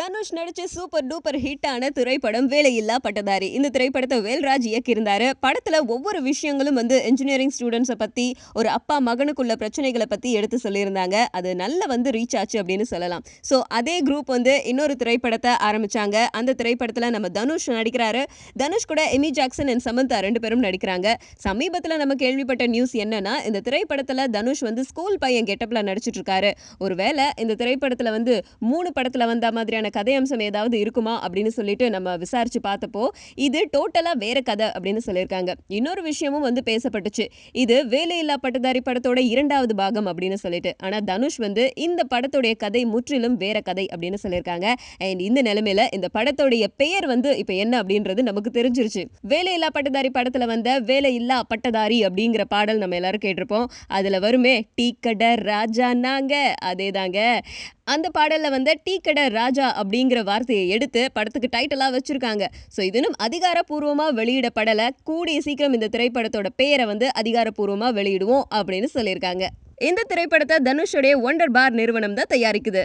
தனுஷ் நடிச்ச super duper ஹிட்டான திரைப்படம் வேலையில்லா பட்டதாரி. இந்த திரைப்படத்தை வேல்ராஜ் இயக்கியிருந்தாரு. படத்துல ஒவ்வொரு விஷயங்களும் இன்ஜினியரிங் ஸ்டூடெண்ட்ஸை பத்தி, ஒரு அப்பா மகனுக்குள்ள பிரச்சனைகளை பத்தி எடுத்து சொல்லியிருந்தாங்க. அது நல்ல ரீச் ஆச்சு அப்படின்னு சொல்லலாம். ஸோ அதே குரூப் இன்னொரு திரைப்படத்தை ஆரம்பிச்சாங்க. அந்த திரைப்படத்துல நம்ம தனுஷ் நடிக்கிறாரு. தனுஷ் கூட எமி ஜாக்சன் அண்ட் சமந்தா 2 பேரும் நடிக்கிறாங்க. சமீபத்துல நம்ம கேள்விப்பட்ட நியூஸ் என்னன்னா, இந்த திரைப்படத்துல தனுஷ் ஸ்கூல் பையன் கெட்டப்ல நடிச்சிட்டு இருக்காரு. ஒருவேளை இந்த திரைப்படத்துல 3 படத்துல வந்த மாதிரியான கதை அம்சம் ஏதாவது இருக்குமா அப்படின்னு சொல்லிட்டு நம்ம விசாரிச்சு பார்த்தப்போ, இது டோட்டலா வேற கதை அப்படின்னு சொல்லியிருக்காங்க. இன்னொரு விஷயமும் பேசப்பட்டுச்சு. இது வேலையில்லா பட்டதாரி படத்தோட 2வது பாகம் அப்படின்னு சொல்லிட்டு. ஆனா தனுஷ் இந்த படத்துடைய கதை முற்றிலும் வேற கதை அப்படின்னு சொல்லியிருக்காங்க. அண்ட் இந்த நிலைமையில இந்த படத்துடைய பெயர் இப்ப என்ன அப்படின்றது நமக்கு தெரிஞ்சிருச்சு. வேலையில்லா பட்டதாரி படத்துல வந்த வேலையில்லா பட்டதாரி அப்படிங்கிற பாடல் நம்ம எல்லாரும் கேட்டிருப்போம். அதுல வருமே டீ கடை ராஜா நாங்க, அதேதாங்க. அந்த பாடல்ல டீ கடை ராஜா அப்படிங்கிற வார்த்தையை எடுத்து படத்துக்கு டைட்டிலா வச்சிருக்காங்க. ஸோ இது இன்னும் அதிகாரப்பூர்வமா வெளியிடப்படல. கூடிய சீக்கிரம் இந்த திரைப்படத்தோட பெயரை அதிகாரப்பூர்வமா வெளியிடுவோம் அப்படின்னு சொல்லியிருக்காங்க. இந்த திரைப்படத்தை தனுஷோடைய ஒண்டர் பார் நிறுவனம் தான் தயாரிக்குது.